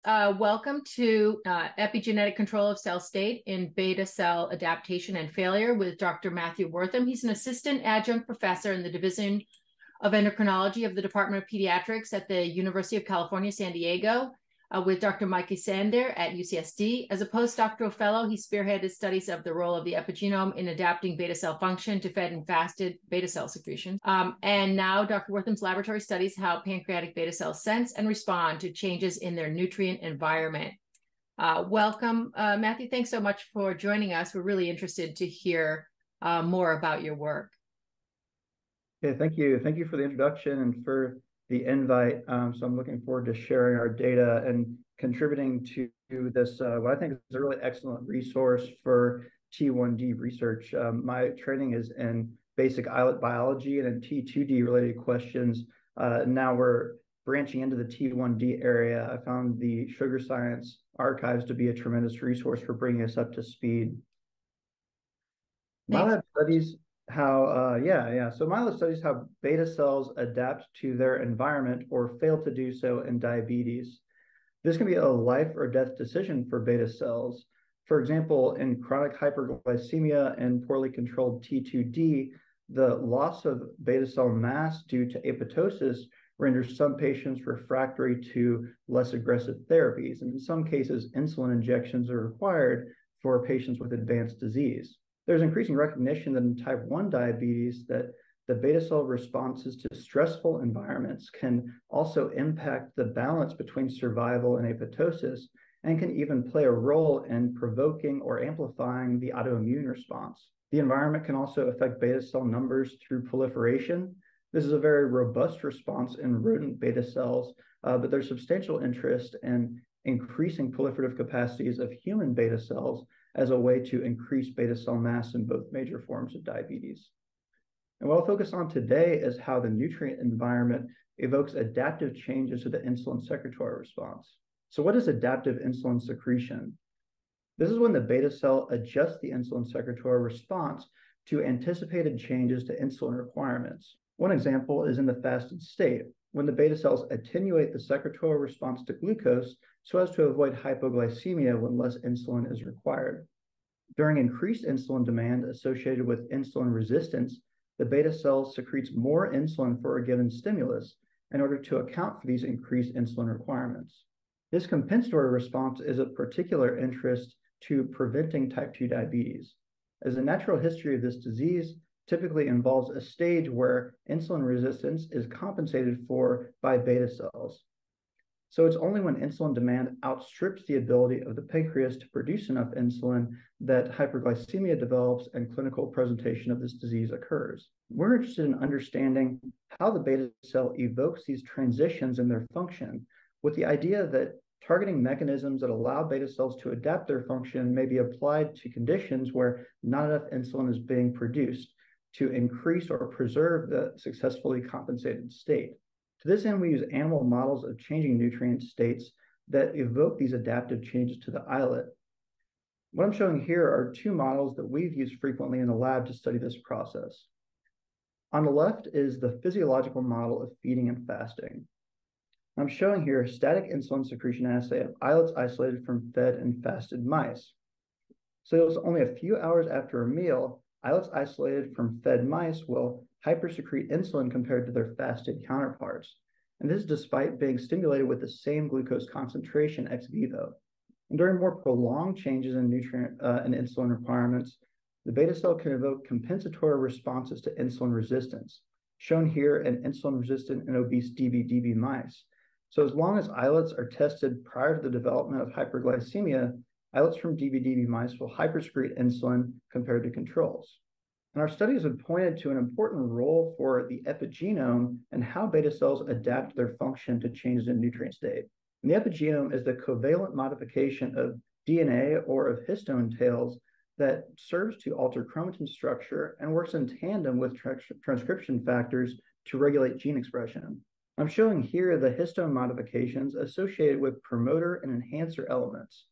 Welcome to Epigenetic Control of Cell State in Beta Cell Adaptation and Failure with Dr. Matthew Wortham. He's an assistant adjunct professor in the Division of Endocrinology of the Department of Pediatrics at the University of California, San Diego, with Dr. Mike Sander at UCSD. As a postdoctoral fellow, he spearheaded studies of the role of the epigenome in adapting beta cell function to fed and fasted beta cell secretion. And now Dr. Wortham's laboratory studies how pancreatic beta cells sense and respond to changes in their nutrient environment. Welcome, Matthew. Thanks so much for joining us. We're really interested to hear more about your work. Yeah, thank you. Thank you for the introduction and for the invite. So I'm looking forward to sharing our data and contributing to this, what I think is a really excellent resource for T1D research. My training is in basic islet biology and in T2D related questions. Now we're branching into the T1D area. I found the Sugar Science archives to be a tremendous resource for bringing us up to speed. My lab studies so MILO studies how beta cells adapt to their environment or fail to do so in diabetes. This can be a life or death decision for beta cells. For example, in chronic hyperglycemia and poorly controlled T2D, the loss of beta cell mass due to apoptosis renders some patients refractory to less aggressive therapies. And in some cases, insulin injections are required for patients with advanced disease. There's increasing recognition that in type 1 diabetes that the beta cell responses to stressful environments can also impact the balance between survival and apoptosis and can even play a role in provoking or amplifying the autoimmune response. The environment can also affect beta cell numbers through proliferation. This is a very robust response in rodent beta cells, but there's substantial interest in increasing proliferative capacities of human beta cells as a way to increase beta cell mass in both major forms of diabetes. And what I'll focus on today is how the nutrient environment evokes adaptive changes to the insulin secretory response. So what is adaptive insulin secretion? This is when the beta cell adjusts the insulin secretory response to anticipated changes to insulin requirements. One example is in the fasted state, when the beta cells attenuate the secretory response to glucose so as to avoid hypoglycemia when less insulin is required. During increased insulin demand associated with insulin resistance, the beta cell secretes more insulin for a given stimulus in order to account for these increased insulin requirements. This compensatory response is of particular interest to preventing type 2 diabetes, as the natural history of this disease typically involves a stage where insulin resistance is compensated for by beta cells. So it's only when insulin demand outstrips the ability of the pancreas to produce enough insulin that hyperglycemia develops and clinical presentation of this disease occurs. We're interested in understanding how the beta cell evokes these transitions in their function, with the idea that targeting mechanisms that allow beta cells to adapt their function may be applied to conditions where not enough insulin is being produced to increase or preserve the successfully compensated state. To this end, we use animal models of changing nutrient states that evoke these adaptive changes to the islet. What I'm showing here are two models that we've used frequently in the lab to study this process. On the left is the physiological model of feeding and fasting. I'm showing here a static insulin secretion assay of islets isolated from fed and fasted mice. So it was only a few hours after a meal, islets isolated from fed mice will hypersecrete insulin compared to their fasted counterparts. And this is despite being stimulated with the same glucose concentration ex vivo. And during more prolonged changes in nutrient and insulin requirements, the beta cell can evoke compensatory responses to insulin resistance, shown here in insulin-resistant and obese DB/DB mice. So as long as islets are tested prior to the development of hyperglycemia, islets from DB/DB mice will hypersecrete insulin compared to controls. And our studies have pointed to an important role for the epigenome and how beta cells adapt their function to changes in nutrient state. And the epigenome is the covalent modification of DNA or of histone tails that serves to alter chromatin structure and works in tandem with transcription factors to regulate gene expression. I'm showing here the histone modifications associated with promoter and enhancer elements.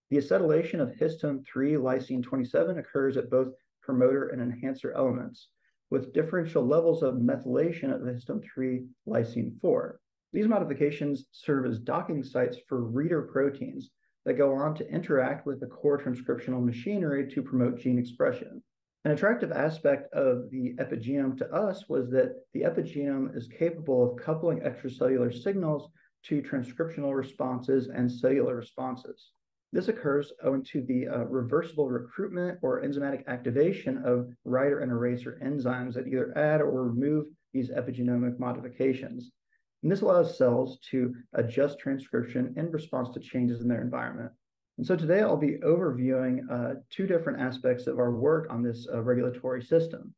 The acetylation of histone 3 lysine 27 occurs at both promoter and enhancer elements, with differential levels of methylation of histone 3 lysine 4. These modifications serve as docking sites for reader proteins that go on to interact with the core transcriptional machinery to promote gene expression. An attractive aspect of the epigenome to us was that the epigenome is capable of coupling extracellular signals to transcriptional responses and cellular responses. This occurs owing to the reversible recruitment or enzymatic activation of writer and eraser enzymes that either add or remove these epigenomic modifications. And this allows cells to adjust transcription in response to changes in their environment. And so today I'll be overviewing two different aspects of our work on this regulatory system.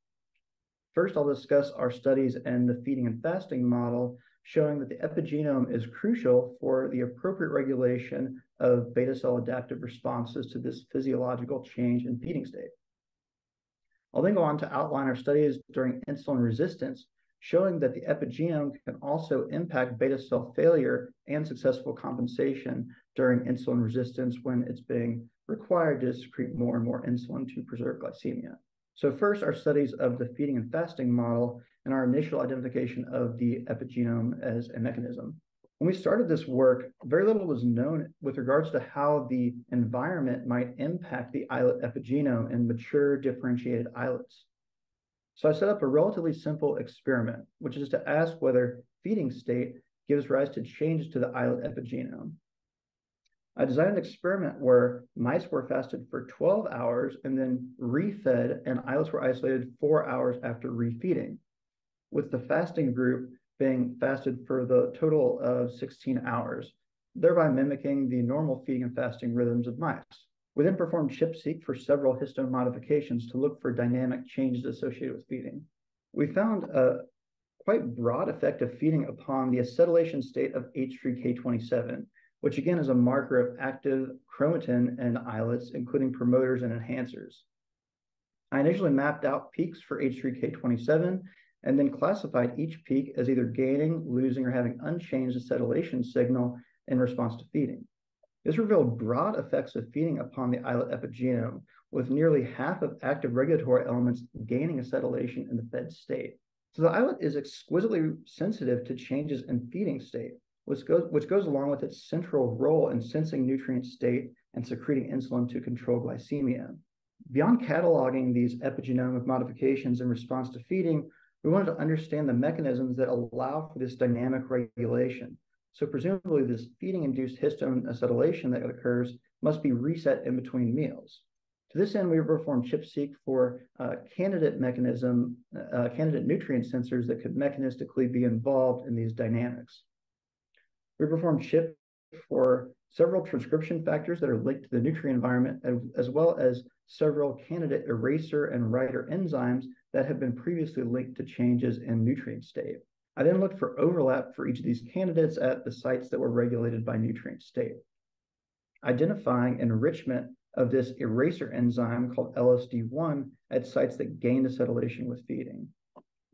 First, I'll discuss our studies in the feeding and fasting model, showing that the epigenome is crucial for the appropriate regulation of beta cell adaptive responses to this physiological change in feeding state. I'll then go on to outline our studies during insulin resistance, showing that the epigenome can also impact beta cell failure and successful compensation during insulin resistance when it's being required to secrete more and more insulin to preserve glycemia. So first, our studies of the feeding and fasting model and our initial identification of the epigenome as a mechanism. When we started this work, very little was known with regards to how the environment might impact the islet epigenome in mature differentiated islets. So I set up a relatively simple experiment, which is to ask whether feeding state gives rise to changes to the islet epigenome. I designed an experiment where mice were fasted for 12 hours and then refed, and islets were isolated 4 hours after refeeding, with the fasting group being fasted for the total of 16 hours, thereby mimicking the normal feeding and fasting rhythms of mice. We then performed ChIP-seq for several histone modifications to look for dynamic changes associated with feeding. We found a quite broad effect of feeding upon the acetylation state of H3K27, which again is a marker of active chromatin in islets, including promoters and enhancers. I initially mapped out peaks for H3K27 and then classified each peak as either gaining, losing, or having unchanged acetylation signal in response to feeding. This revealed broad effects of feeding upon the islet epigenome, with nearly half of active regulatory elements gaining acetylation in the fed state. So the islet is exquisitely sensitive to changes in feeding state, which goes along with its central role in sensing nutrient state and secreting insulin to control glycemia. Beyond cataloging these epigenomic modifications in response to feeding, we wanted to understand the mechanisms that allow for this dynamic regulation. So presumably this feeding-induced histone acetylation that occurs must be reset in between meals. To this end, we performed ChIP-seq for candidate nutrient sensors that could mechanistically be involved in these dynamics. We performed ChIP for several transcription factors that are linked to the nutrient environment, as well as several candidate eraser and writer enzymes that have been previously linked to changes in nutrient state. I then looked for overlap for each of these candidates at the sites that were regulated by nutrient state, identifying enrichment of this eraser enzyme called LSD1 at sites that gained acetylation with feeding.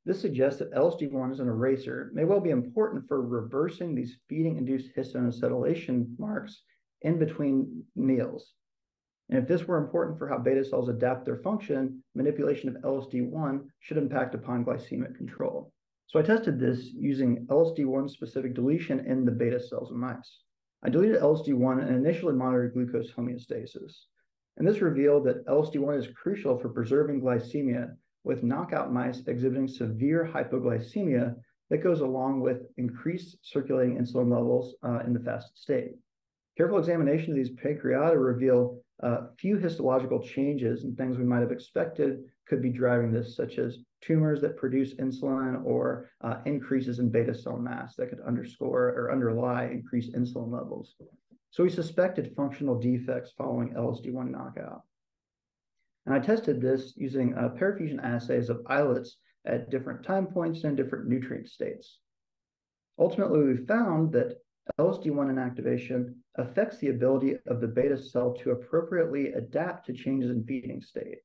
This suggests that LSD1 as an eraser may well be important for reversing these feeding-induced histone acetylation marks in between meals. And if this were important for how beta cells adapt their function, manipulation of LSD1 should impact upon glycemic control. So I tested this using LSD1 specific deletion in the beta cells of mice. I deleted LSD1 and initially monitored glucose homeostasis. And this revealed that LSD1 is crucial for preserving glycemia, with knockout mice exhibiting severe hypoglycemia that goes along with increased circulating insulin levels in the fasted state. Careful examination of these pancreata revealed few histological changes, and things we might have expected could be driving this, such as tumors that produce insulin or increases in beta cell mass that could underscore or underlie increased insulin levels. So we suspected functional defects following LSD1 knockout. And I tested this using parafusion assays of islets at different time points and different nutrient states. Ultimately, we found that LSD1 inactivation affects the ability of the beta cell to appropriately adapt to changes in feeding state.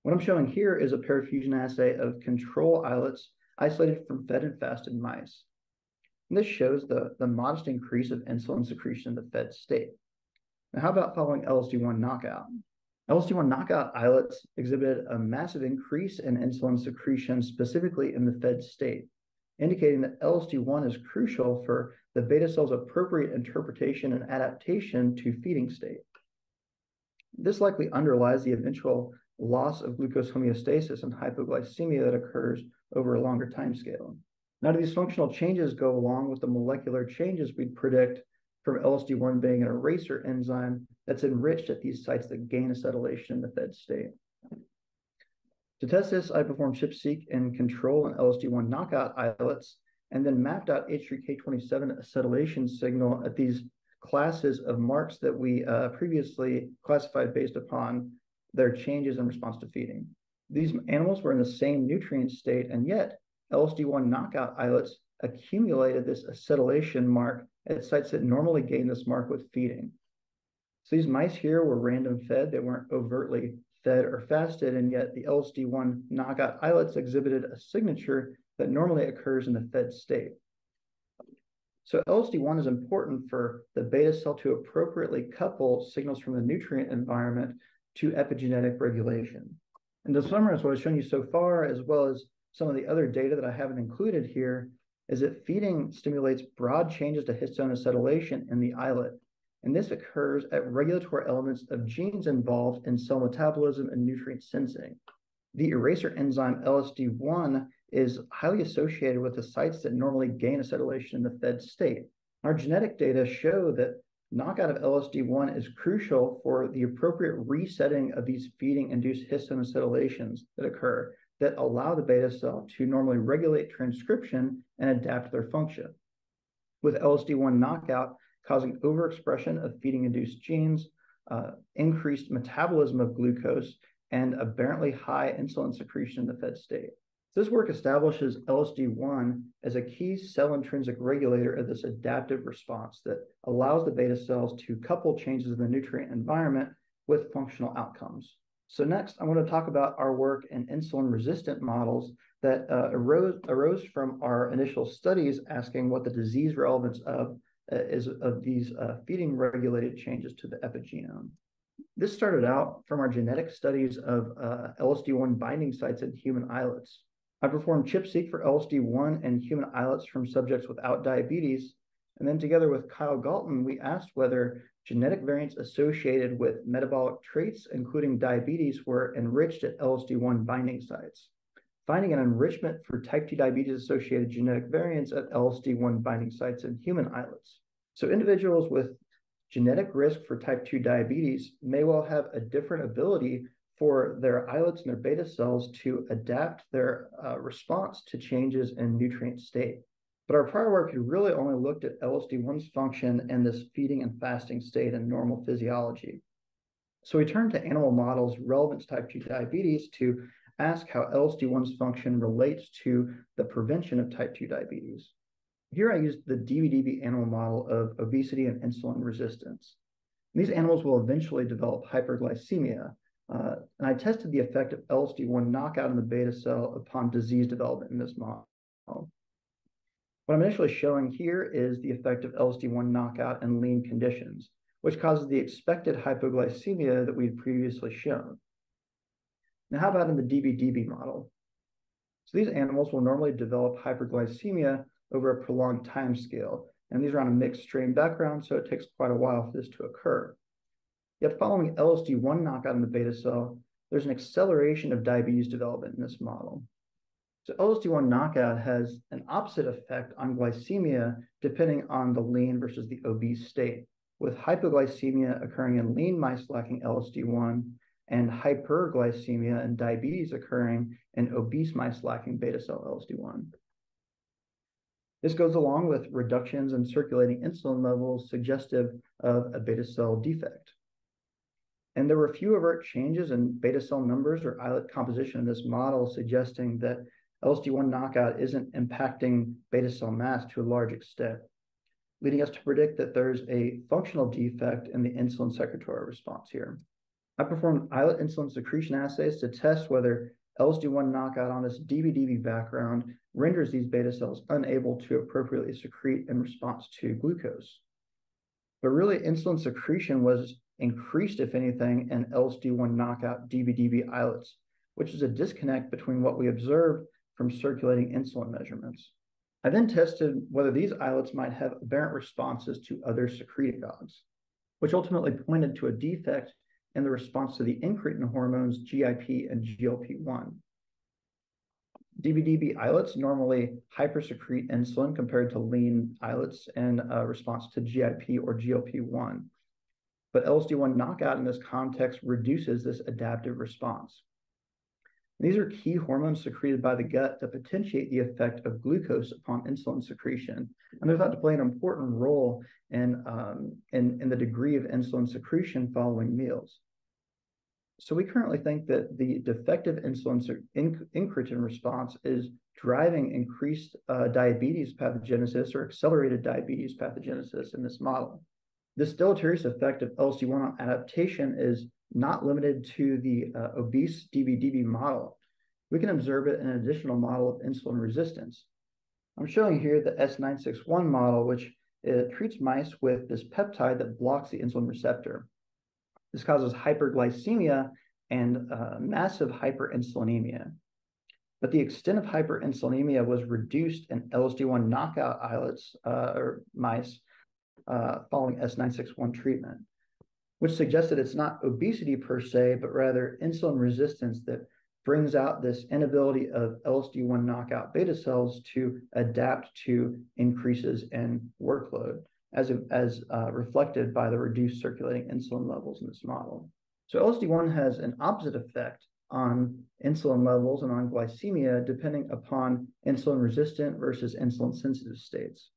What I'm showing here is a parafusion assay of control islets isolated from fed and fasted mice. And this shows the modest increase of insulin secretion in the fed state. Now, how about following LSD1 knockout? LSD1 knockout islets exhibited a massive increase in insulin secretion, specifically in the fed state. indicating that LSD1 is crucial for the beta cell's appropriate interpretation and adaptation to feeding state. This likely underlies the eventual loss of glucose homeostasis and hypoglycemia that occurs over a longer time scale. Now, do these functional changes go along with the molecular changes we'd predict from LSD1 being an eraser enzyme that's enriched at these sites that gain acetylation in the fed state? To test this, I performed ChIP-seq and control and LSD1 knockout islets, and then mapped out H3K27 acetylation signal at these classes of marks that we previously classified based upon their changes in response to feeding. These animals were in the same nutrient state, and yet LSD1 knockout islets accumulated this acetylation mark at sites that normally gain this mark with feeding. So these mice here were random fed. They weren't overtly fed or fasted, and yet the LSD1 knockout islets exhibited a signature that normally occurs in the fed state. So LSD1 is important for the beta cell to appropriately couple signals from the nutrient environment to epigenetic regulation. And to summarize what I've shown you so far, as well as some of the other data that I haven't included here, is that feeding stimulates broad changes to histone acetylation in the islet. And this occurs at regulatory elements of genes involved in cell metabolism and nutrient sensing. The eraser enzyme LSD1 is highly associated with the sites that normally gain acetylation in the fed state. Our genetic data show that knockout of LSD1 is crucial for the appropriate resetting of these feeding-induced histone acetylations that occur that allow the beta cell to normally regulate transcription and adapt their function. With LSD1 knockout causing overexpression of feeding-induced genes, increased metabolism of glucose, and aberrantly high insulin secretion in the fed state. This work establishes LSD1 as a key cell-intrinsic regulator of this adaptive response that allows the beta cells to couple changes in the nutrient environment with functional outcomes. So next, I want to talk about our work in insulin-resistant models that arose from our initial studies asking what the disease relevance is of these feeding-regulated changes to the epigenome. This started out from our genetic studies of LSD1 binding sites in human islets. I performed ChIP-seq for LSD1 and human islets from subjects without diabetes, and then together with Kyle Galton, we asked whether genetic variants associated with metabolic traits, including diabetes, were enriched at LSD1 binding sites, finding an enrichment for type 2 diabetes-associated genetic variants at LSD1 binding sites in human islets. So individuals with genetic risk for type 2 diabetes may well have a different ability for their islets and their beta cells to adapt their response to changes in nutrient state. But our prior work had really only looked at LSD1's function in this feeding and fasting state in normal physiology. So we turned to animal models relevant to type 2 diabetes to ask how LSD1's function relates to the prevention of type 2 diabetes. Here I used the DB-DB animal model of obesity and insulin resistance. These animals will eventually develop hyperglycemia, and I tested the effect of LSD1 knockout in the beta cell upon disease development in this model. What I'm initially showing here is the effect of LSD1 knockout in lean conditions, which causes the expected hypoglycemia that we'd previously shown. Now, how about in the DB-DB model? So these animals will normally develop hyperglycemia over a prolonged time scale, and these are on a mixed strain background, so it takes quite a while for this to occur. Yet following LSD1 knockout in the beta cell, there's an acceleration of diabetes development in this model. So LSD1 knockout has an opposite effect on glycemia depending on the lean versus the obese state, with hypoglycemia occurring in lean mice lacking LSD1 and hyperglycemia and diabetes occurring in obese mice lacking beta cell LSD1. This goes along with reductions in circulating insulin levels suggestive of a beta cell defect. And there were few overt changes in beta cell numbers or islet composition in this model, suggesting that LSD1 knockout isn't impacting beta cell mass to a large extent, leading us to predict that there's a functional defect in the insulin secretory response here. I performed islet insulin secretion assays to test whether LSD1 knockout on this DB-DB background renders these beta cells unable to appropriately secrete in response to glucose. But really, insulin secretion was increased, if anything, in LSD1 knockout DB-DB islets, which is a disconnect between what we observed from circulating insulin measurements. I then tested whether these islets might have aberrant responses to other secretagogues, which ultimately pointed to a defect in the response to the incretin hormones GIP and GLP-1. DBDB islets normally hypersecrete insulin compared to lean islets in response to GIP or GLP-1. But LSD1 knockout in this context reduces this adaptive response. These are key hormones secreted by the gut that potentiate the effect of glucose upon insulin secretion, and they're thought to play an important role in the degree of insulin secretion following meals. So we currently think that the defective insulin incretin response is driving increased diabetes pathogenesis or accelerated diabetes pathogenesis in this model. This deleterious effect of LSD1 on adaptation is not limited to the obese DBDB model. We can observe it in an additional model of insulin resistance. I'm showing here the S961 model, which treats mice with this peptide that blocks the insulin receptor. This causes hyperglycemia and massive hyperinsulinemia. But the extent of hyperinsulinemia was reduced in LSD1 knockout islets or mice following S961 treatment, which suggests that it's not obesity per se, but rather insulin resistance that brings out this inability of LSD1 knockout beta cells to adapt to increases in workload, as reflected by the reduced circulating insulin levels in this model. So LSD1 has an opposite effect on insulin levels and on glycemia, depending upon insulin resistant versus insulin sensitive states.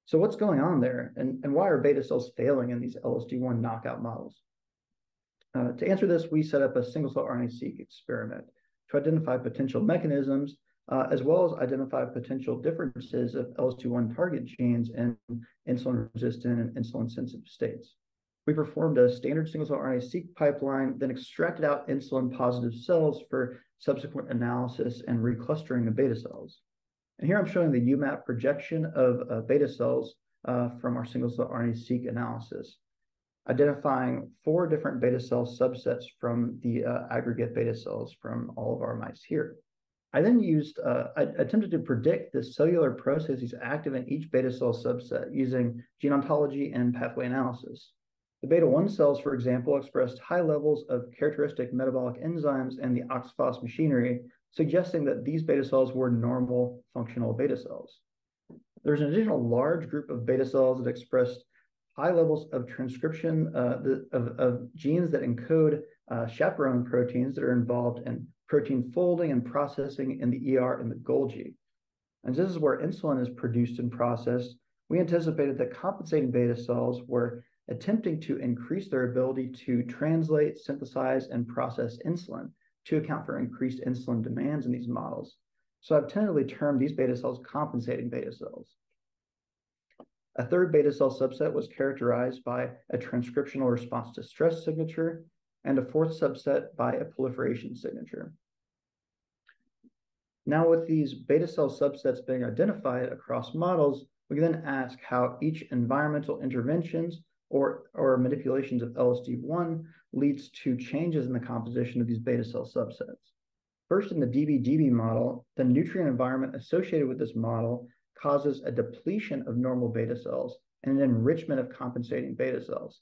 So what's going on there, and why are beta cells failing in these LSD1 knockout models? To answer this, we set up a single-cell RNA-seq experiment to identify potential mechanisms, as well as identify potential differences of LSD1 target genes in insulin-resistant and insulin-sensitive states. We performed a standard single-cell RNA-seq pipeline, then extracted out insulin-positive cells for subsequent analysis and reclustering of beta cells. And here I'm showing the UMAP projection of beta cells from our single-cell RNA-seq analysis, identifying 4 different beta cell subsets from the aggregate beta cells from all of our mice here. I then I attempted to predict the cellular processes active in each beta cell subset using gene ontology and pathway analysis. The beta 1 cells, for example, expressed high levels of characteristic metabolic enzymes and the oxphos machinery, suggesting that these beta cells were normal functional beta cells. There's an additional large group of beta cells that expressed high levels of transcription of genes that encode chaperone proteins that are involved in protein folding and processing in the ER and the Golgi. And this is where insulin is produced and processed. We anticipated that compensating beta cells were attempting to increase their ability to translate, synthesize, and process insulin to account for increased insulin demands in these models. So I've tentatively termed these beta cells compensating beta cells. A third beta cell subset was characterized by a transcriptional response to stress signature, and a fourth subset by a proliferation signature. Now, with these beta cell subsets being identified across models, we can then ask how each environmental interventions or manipulations of LSD1 leads to changes in the composition of these beta cell subsets. First, in the DBDB model, the nutrient environment associated with this model causes a depletion of normal beta cells and an enrichment of compensating beta cells.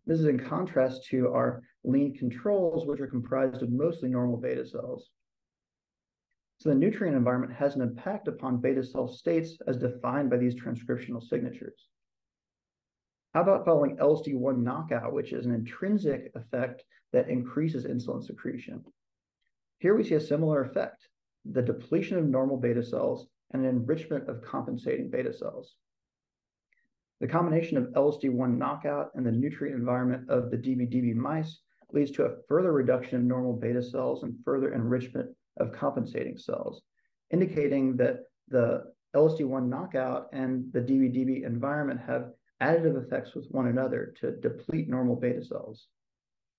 This is in contrast to our lean controls, which are comprised of mostly normal beta cells. So the nutrient environment has an impact upon beta cell states as defined by these transcriptional signatures. How about following LSD1 knockout, which is an intrinsic effect that increases insulin secretion? Here we see a similar effect, the depletion of normal beta cells and an enrichment of compensating beta cells. The combination of LSD1 knockout and the nutrient environment of the DBDB mice leads to a further reduction of normal beta cells and further enrichment of compensating cells, indicating that the LSD1 knockout and the DBDB environment have additive effects with one another to deplete normal beta cells.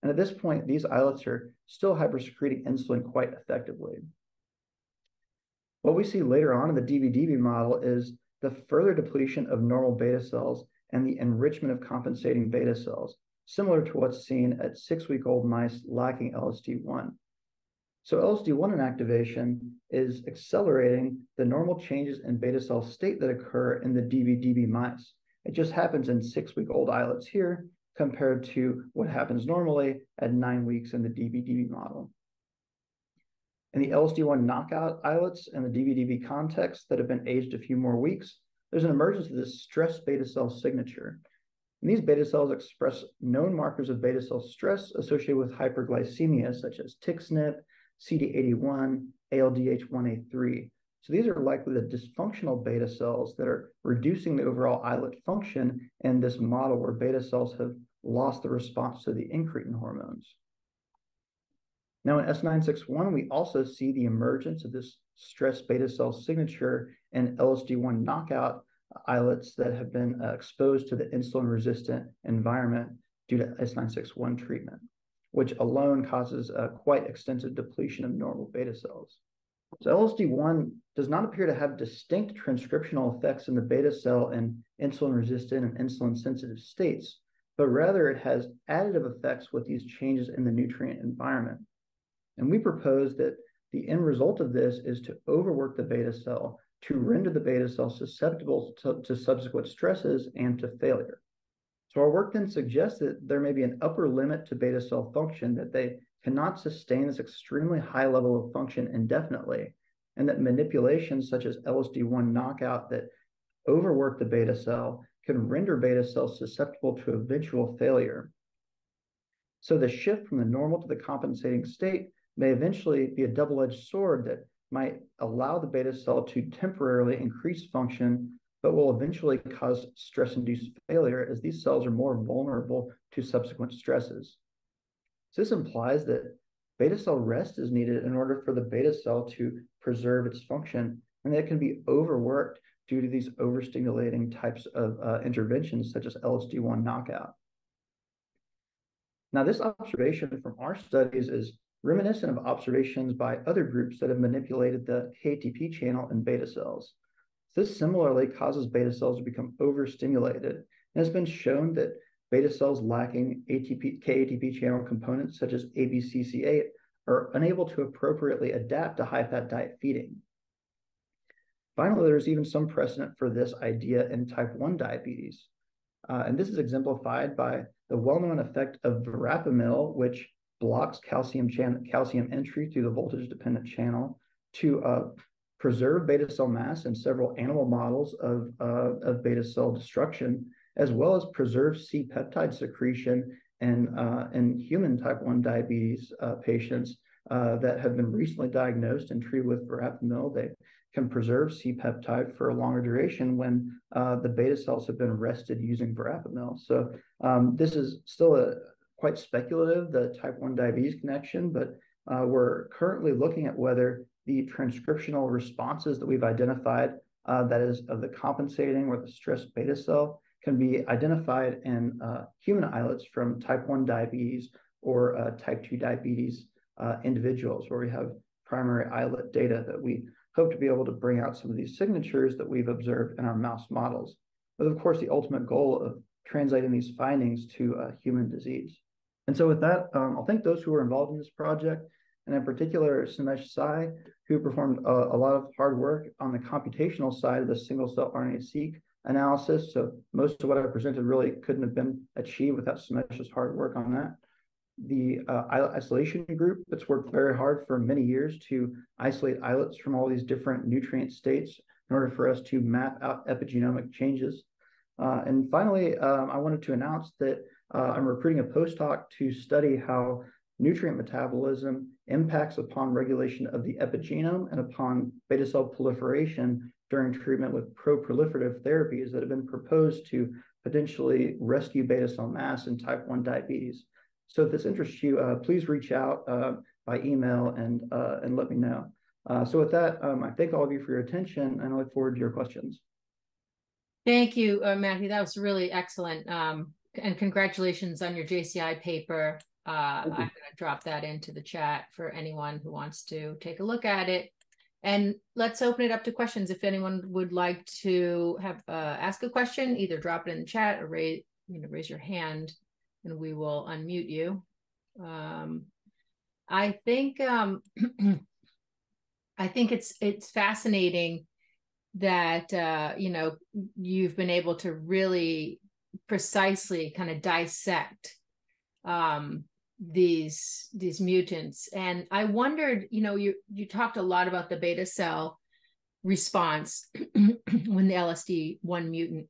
And at this point, these islets are still hypersecreting insulin quite effectively. What we see later on in the DBDB model is the further depletion of normal beta cells and the enrichment of compensating beta cells, similar to what's seen at 6-week-old mice lacking LSD1. So LSD1 inactivation is accelerating the normal changes in beta cell state that occur in the DB/DB mice. It just happens in 6-week-old islets here compared to what happens normally at 9 weeks in the DB/DB model. In the LSD1 knockout islets in the DB/DB context that have been aged a few more weeks, there's an emergence of this stress beta cell signature. And these beta cells express known markers of beta cell stress associated with hyperglycemia, such as TXNP, CD81, ALDH1A3. So these are likely the dysfunctional beta cells that are reducing the overall islet function in this model where beta cells have lost the response to the incretin hormones. Now in S961, we also see the emergence of this stress beta cell signature in LSD1 knockout islets that have been exposed to the insulin-resistant environment due to S961 treatment, which alone causes a quite extensive depletion of normal beta cells. So LSD1 does not appear to have distinct transcriptional effects in the beta cell in insulin-resistant and insulin-sensitive states, but rather it has additive effects with these changes in the nutrient environment. And we propose that the end result of this is to overwork the beta cell to render the beta cell susceptible to subsequent stresses and to failure. So our work then suggests that there may be an upper limit to beta cell function, that they cannot sustain this extremely high level of function indefinitely, and that manipulations such as LSD1 knockout that overwork the beta cell can render beta cells susceptible to eventual failure. So the shift from the normal to the compensating state may eventually be a double-edged sword that might allow the beta cell to temporarily increase function, but will eventually cause stress-induced failure as these cells are more vulnerable to subsequent stresses. So this implies that beta cell rest is needed in order for the beta cell to preserve its function, and that it can be overworked due to these overstimulating types of interventions such as LSD1 knockout. Now, this observation from our studies is reminiscent of observations by other groups that have manipulated the KATP channel in beta cells. This similarly causes beta cells to become overstimulated, and it's been shown that beta cells lacking KATP channel components such as ABCC8 are unable to appropriately adapt to high-fat diet feeding. Finally, there's even some precedent for this idea in type 1 diabetes. And this is exemplified by the well-known effect of verapamil, which blocks calcium entry through the voltage-dependent channel to preserve beta cell mass in several animal models of beta cell destruction, as well as preserve C-peptide secretion in human type 1 diabetes patients that have been recently diagnosed and treated with verapamil. They can preserve C-peptide for a longer duration when the beta cells have been rested using verapamil. So this is still quite speculative, the type 1 diabetes connection, but we're currently looking at whether the transcriptional responses that we've identified, that is of the compensating or the stress beta cell, can be identified in human islets from type 1 diabetes or type 2 diabetes individuals, where we have primary islet data that we hope to be able to bring out some of these signatures that we've observed in our mouse models. But of course, the ultimate goal of translating these findings to human disease. And so with that, I'll thank those who were involved in this project, and in particular, Sumesh Sai, who performed a lot of hard work on the computational side of the single-cell RNA-seq analysis. So most of what I presented really couldn't have been achieved without Sumesh's hard work on that. The islet isolation group that's worked very hard for many years to isolate islets from all these different nutrient states in order for us to map out epigenomic changes. And finally, I wanted to announce that I'm recruiting a postdoc to study how nutrient metabolism impacts upon regulation of the epigenome and upon beta cell proliferation during treatment with pro-proliferative therapies that have been proposed to potentially rescue beta cell mass in type 1 diabetes. So if this interests you, please reach out by email and let me know. So with that, I thank all of you for your attention, and I look forward to your questions. Thank you, Matthew. That was really excellent. And congratulations on your JCI paper. I'm going to drop that into the chat for anyone who wants to take a look at it. And let's open it up to questions. If anyone would like to have ask a question, either drop it in the chat or raise your hand, and we will unmute you. I think I think it's fascinating that you've been able to really precisely kind of dissect these mutants. And I wondered, you talked a lot about the beta cell response when the LSD1 mutant.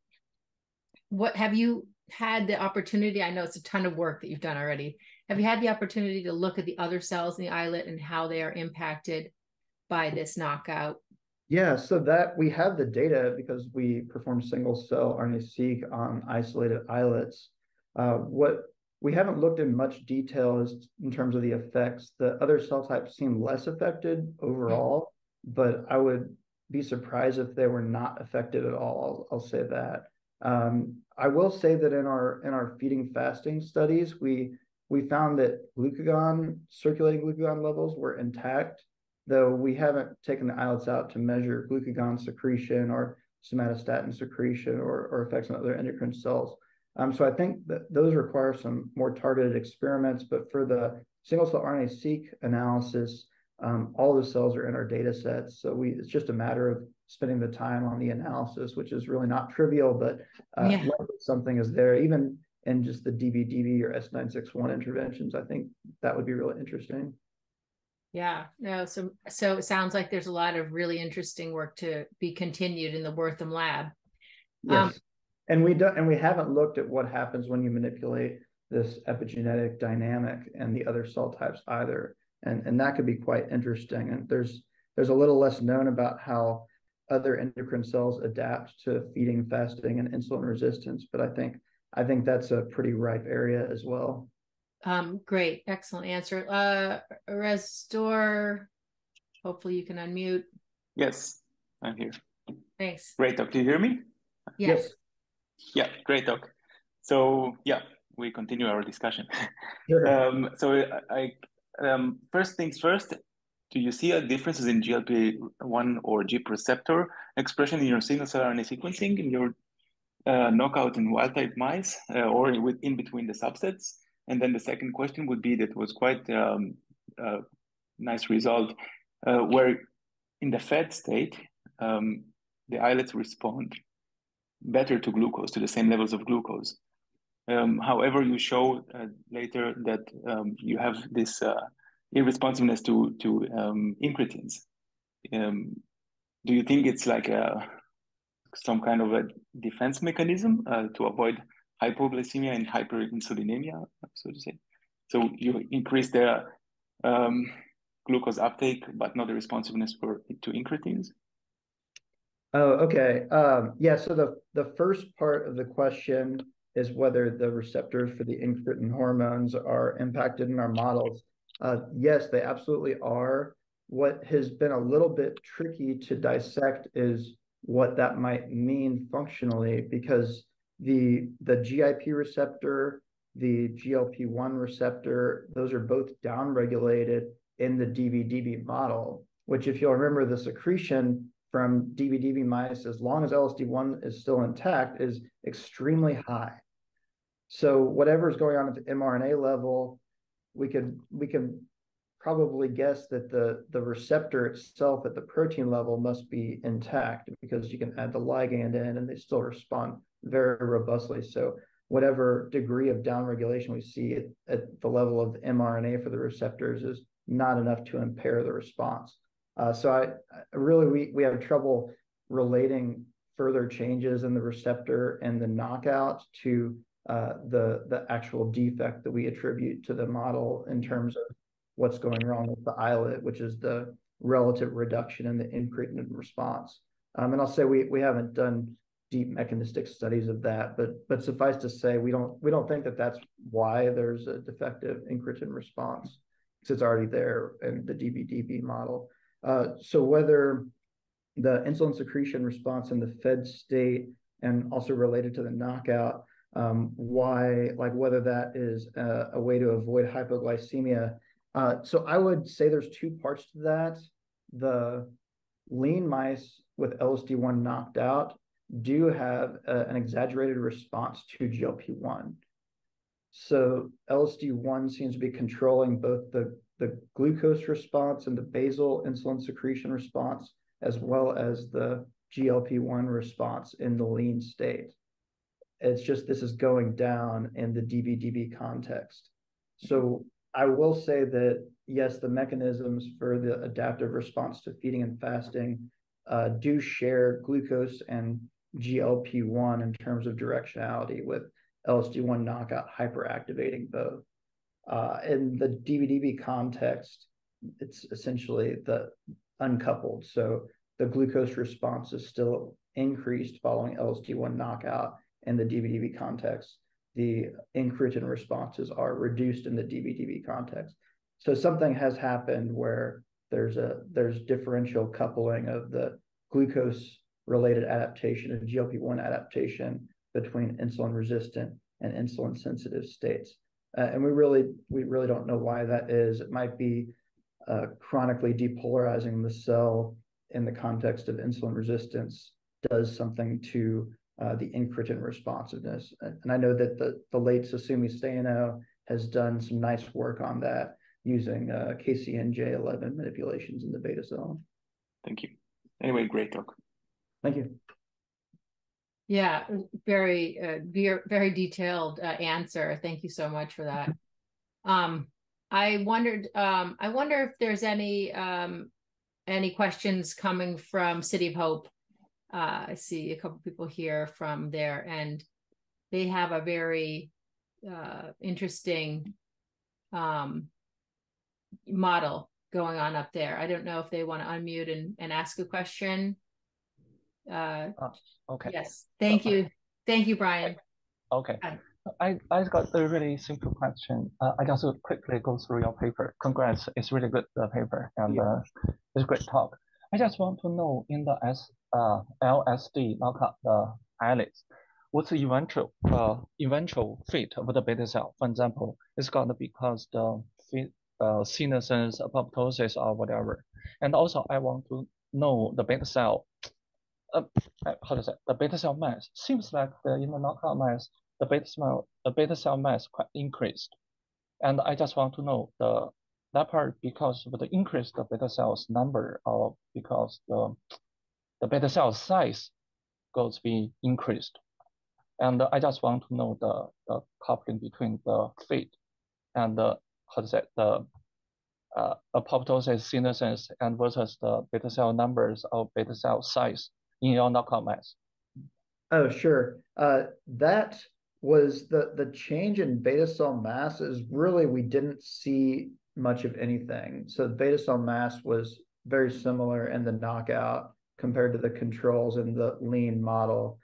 What have you had the opportunity? I know it's a ton of work that you've done already. Have you had the opportunity to look at the other cells in the islet and how they are impacted by this knockout? Yeah, so that we have the data because we performed single cell RNA-seq on isolated islets. What we haven't looked in much detail is in terms of the effects. The other cell types seem less affected overall, but I would be surprised if they were not affected at all. I'll say that. I will say that in our feeding fasting studies, we found that circulating glucagon levels were intact, though we haven't taken the islets out to measure glucagon secretion or somatostatin secretion or effects on other endocrine cells. So I think that those require some more targeted experiments, but for the single cell RNA-seq analysis, all the cells are in our data sets. So it's just a matter of spending the time on the analysis, which is really not trivial, but Yeah. something is there, even in just the DB/DB or S961 interventions. I think that would be really interesting. Yeah, no, so it sounds like there's a lot of really interesting work to be continued in the Wortham lab. Yes. And we haven't looked at what happens when you manipulate this epigenetic dynamic and the other cell types either. And that could be quite interesting. And there's a little less known about how other endocrine cells adapt to feeding, fasting, and insulin resistance. But I think that's a pretty ripe area as well. Great, excellent answer. Restor, hopefully you can unmute. Yes, I'm here. Thanks. Great talk. Do you hear me? Yes. Yeah, great talk. So yeah, we continue our discussion. Sure. First things first, do you see differences in GLP-1 or GIP receptor expression in your single cell RNA sequencing in your knockout in wild type mice or in between the subsets? And then the second question would be that was quite nice result where in the fed state, the islets respond better to glucose, to the same levels of glucose. However, you show later that you have this irresponsiveness to incretins. Do you think it's like some kind of a defense mechanism to avoid hypoglycemia and hyperinsulinemia, so to say? So you increase the glucose uptake, but not the responsiveness to incretins? Oh, okay. Yeah, so the first part of the question is whether the receptors for the incretin hormones are impacted in our models. Yes, they absolutely are. What has been a little bit tricky to dissect is what that might mean functionally, because the GIP receptor, the GLP-1 receptor, those are both downregulated in the DB/DB model, which, if you'll remember, the secretion from DB/DB mice, as long as LSD1 is still intact, is extremely high. So whatever's going on at the mRNA level, we can probably guess that the receptor itself at the protein level must be intact, because you can add the ligand in and they still respond very robustly. So whatever degree of downregulation we see at the level of the mRNA for the receptors is not enough to impair the response. So I really, we have trouble relating further changes in the receptor and the knockout to the actual defect that we attribute to the model in terms of what's going wrong with the islet, which is the relative reduction in the incretin response. And I'll say we haven't done deep mechanistic studies of that, but suffice to say, we don't think that that's why there's a defective incretin response, because it's already there in the DB/DB model. So whether the insulin secretion response in the fed state and also related to the knockout, whether that is a way to avoid hypoglycemia. So I would say there's two parts to that. The lean mice with LSD1 knocked out do have an exaggerated response to GLP-1. So LSD1 seems to be controlling both the the glucose response and the basal insulin secretion response, as well as the GLP-1 response in the lean state. It's just this is going down in the DBDB context. So I will say that, yes, the mechanisms for the adaptive response to feeding and fasting do share glucose and GLP-1 in terms of directionality, with LSD1 knockout hyperactivating both. In the DBDB context, it's essentially the uncoupled. So the glucose response is still increased following LSD1 knockout in the DBDB context. The incretin responses are reduced in the DBDB context. So something has happened where there's differential coupling of the glucose related adaptation and GLP-1 adaptation between insulin resistant and insulin sensitive states. And we really don't know why that is. It might be chronically depolarizing the cell in the context of insulin resistance does something to the incretin responsiveness. And I know that the late Sasumi Seino has done some nice work on that using KCNJ11 manipulations in the beta cell. Thank you. Anyway, great talk. Thank you. Yeah, very detailed answer. Thank you so much for that. I wonder if there's any questions coming from City of Hope. I see a couple people here from there, and they have a very interesting model going on up there. I don't know if they want to unmute and ask a question. Okay. Yes. Thank you. Thank you, Brian. Okay. I got a really simple question. I just quickly go through your paper. Congrats, it's really good paper, and it's a great talk. I just want to know, in the LSD knockout the islets, what's the eventual fate of the beta cell? For example, it's gonna because the senescence, apoptosis, or whatever. And also, I want to know the beta cell. How to say, the beta cell mass seems like in the knockout mice, the beta cell mass quite increased, and I just want to know that part because of the increase of beta cells number, or because the beta cell size goes be increased, and I just want to know the coupling between the fate and the apoptosis, senescence, and versus the beta cell numbers or beta cell size in your knockout mice. Oh, sure. That was the change in beta cell mass is really, we didn't see much of anything. So the beta cell mass was very similar in the knockout compared to the controls in the lean model.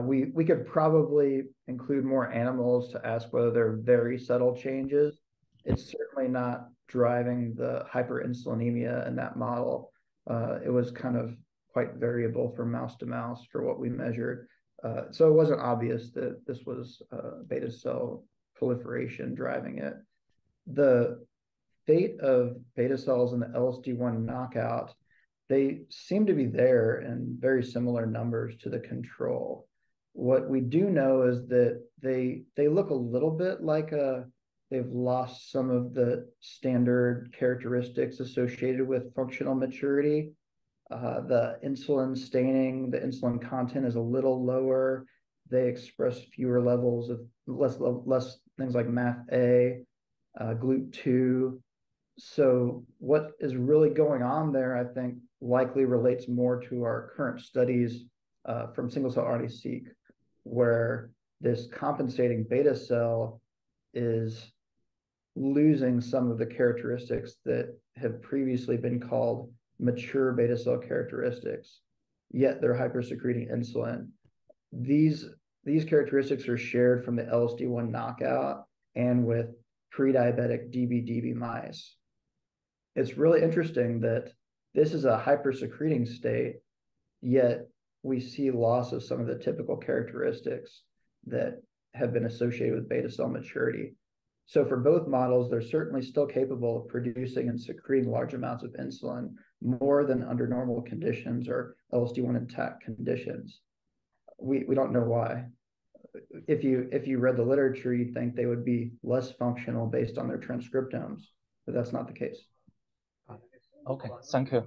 We could probably include more animals to ask whether they're very subtle changes. It's certainly not driving the hyperinsulinemia in that model. It was kind of quite variable from mouse to mouse for what we measured. So it wasn't obvious that this was beta cell proliferation driving it. The fate of beta cells in the LSD1 knockout, they seem to be there in very similar numbers to the control. What we do know is that they look a little bit like they've lost some of the standard characteristics associated with functional maturity. The insulin staining, the insulin content is a little lower. They express fewer levels of less things like MAF-A, GLUT2. So what is really going on there, I think, likely relates more to our current studies from single-cell RNA-seq, where this compensating beta cell is losing some of the characteristics that have previously been called mature beta cell characteristics, yet they're hypersecreting insulin. These characteristics are shared from the LSD1 knockout and with pre-diabetic DB mice. It's really interesting that this is a hypersecreting state, yet we see loss of some of the typical characteristics that have been associated with beta cell maturity. So for both models, they're certainly still capable of producing and secreting large amounts of insulin, more than under normal conditions or LSD1 intact conditions. We don't know why. If you read the literature, you'd think they would be less functional based on their transcriptomes. but that's not the case. Okay, thank you.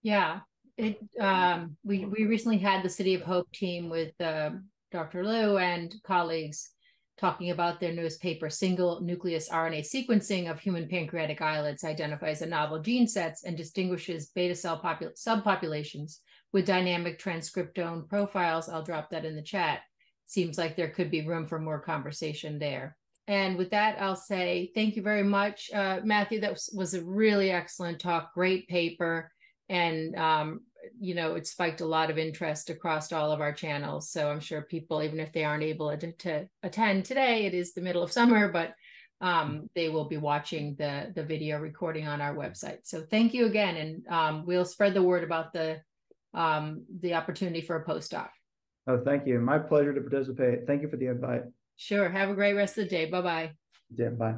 Yeah, we recently had the City of Hope team with Dr. Liu and colleagues talking about their newest paper, Single Nucleus RNA Sequencing of Human Pancreatic Islets Identifies a Novel Gene Sets and Distinguishes Beta Cell Subpopulations with Dynamic Transcriptome Profiles. I'll drop that in the chat. Seems like there could be room for more conversation there. And with that, I'll say thank you very much, Matthew. That was a really excellent talk, great paper. And, it spiked a lot of interest across all of our channels. So I'm sure people, even if they aren't able to attend today, it is the middle of summer, but they will be watching the video recording on our website. So thank you again. And we'll spread the word about the opportunity for a postdoc. Oh, thank you. My pleasure to participate. Thank you for the invite. Sure. Have a great rest of the day. Bye-bye. Yeah, bye.